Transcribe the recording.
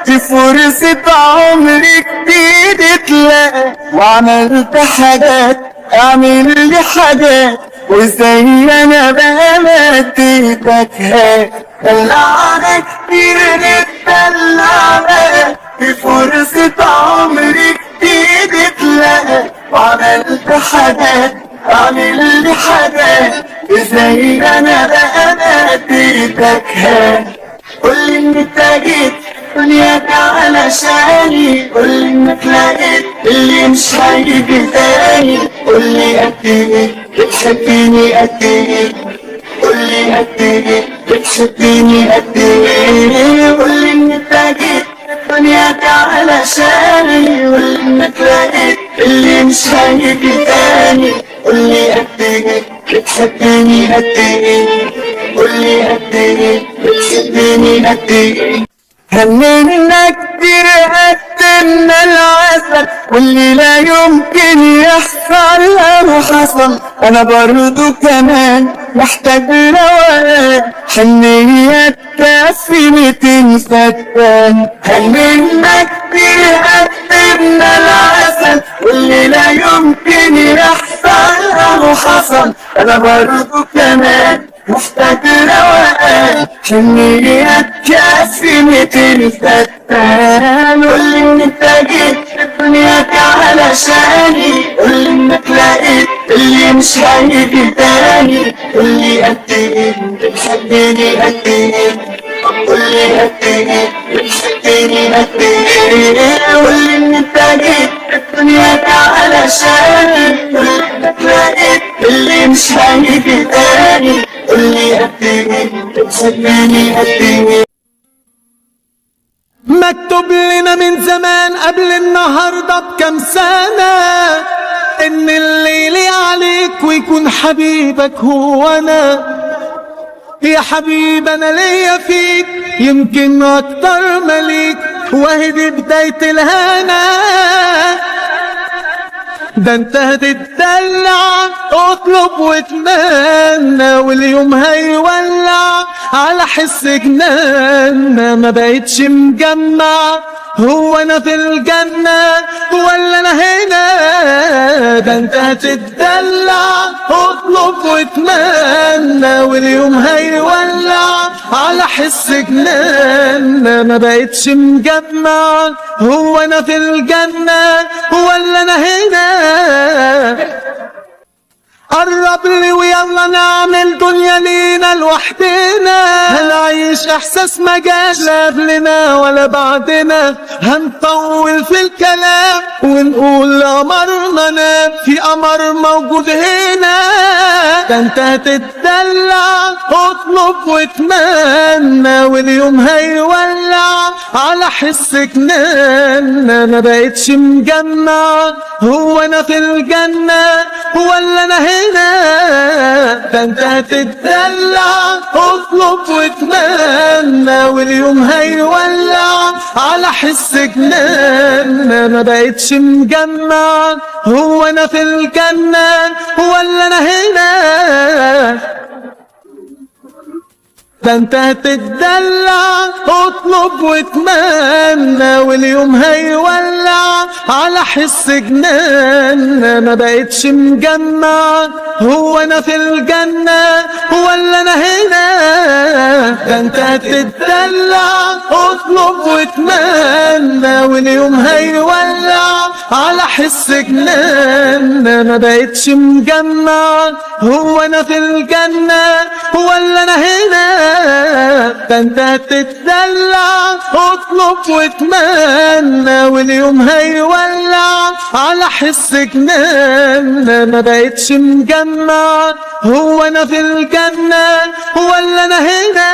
في فرصة عمري كتير اتلاقى، وعملت حاجات اعمل لي حاجات، وزي انا بقى مديتك هات. دلعنا كتير نتدلع بقى، في فرصة عمري كتير اتلاقى، وعملت حاجات اعمل لي حاجات، وزي انا بقى مديتك هات. قولي انك جيت دنياك علشاني، قولي انك لقيت اللي مش هيجي تاني، قولي قد ايه بتحبيني قد ايه، قولي قد ايه بتحبيني قد ايه. قولي انك جيت دنياك علشاني، قولي انك لقيت اللي مش هيجي تاني، قولي قد ايه بتحبيني قد ايه، قولي قد ايه بتحبيني قد ايه. هنينا كتير قدمنا العسل، واللي لا يمكن يحصل له حصل، انا برضو كمان محتاج روقان، حنية تكفي 200 فتان. هنينا كتير قدمنا العسل، واللي لا يمكن يحصل له حصل، انا برضو كمان محتاج روقان، حنية تكفي 200 فتان. قولي انك جيت دنياك علشاني، قولي انك لقيت اللي مش هيجي تاني، قولي قد ايه بتحبيني قد ايه، قولي قد ايه بتحبيني قد ايه. قولي انك جيت دنياك علشاني، قولي انك لقيت اللي مش هيجي تاني، قولي قد ايه بتحبيني قد ايه. مكتوب لنا من زمان قبل النهارده بكام سنة، ان الليل عليك ويكون حبيبك هو انا. يا حبيب انا ليا فيك يمكن اكتر مليك، وهي دي بداية الهنا. ده انت هتتدلع اطلب واتمنى، واليوم هيولع على حس جنان. ما بقتش مجمع هو انا في الجنة ولا انا هنا. ده انت هتتدلع اطلب واتمنى، واليوم هيولع على حس جنان. ما بقتش مجمع هو انا في الجنة ولا انا هنا. قرب لي ويلا نعمل دنيا لينا لوحدنا، هنعيش احساس ما جاش لا قبلنا ولا بعدنا. هنطول في الكلام ونقول قمرنا نام، في قمر موجود هنا. ده انت هتتدلع اطلب واتمنى، واليوم هيولع على حس جنان. ما بقتش مجمع هو انا في الجنة ولا انا هنا. ده انت هتتدلع اطلب واتمنى، واليوم هيولع على حس جنان. ما بقتش مجمع هو انا في الجنة ولا انا هنا. ده انت هتتدلع اطلب واتمنى، واليوم هيولع على حس جنان. ما بقتش مجمع هو انا في الجنة ولا انا هنا. ده انت هتتدلع اطلب واتمنى، واليوم هيولع على حس جنان. ما بقتش مجمع هو انا في الجنة ولا انا هنا. ده انت هتتدلع اطلب واتمنى، واليوم هيولع على حس جنان. ما بقتش مجمع هو انا في الجنة ولا انا هنا.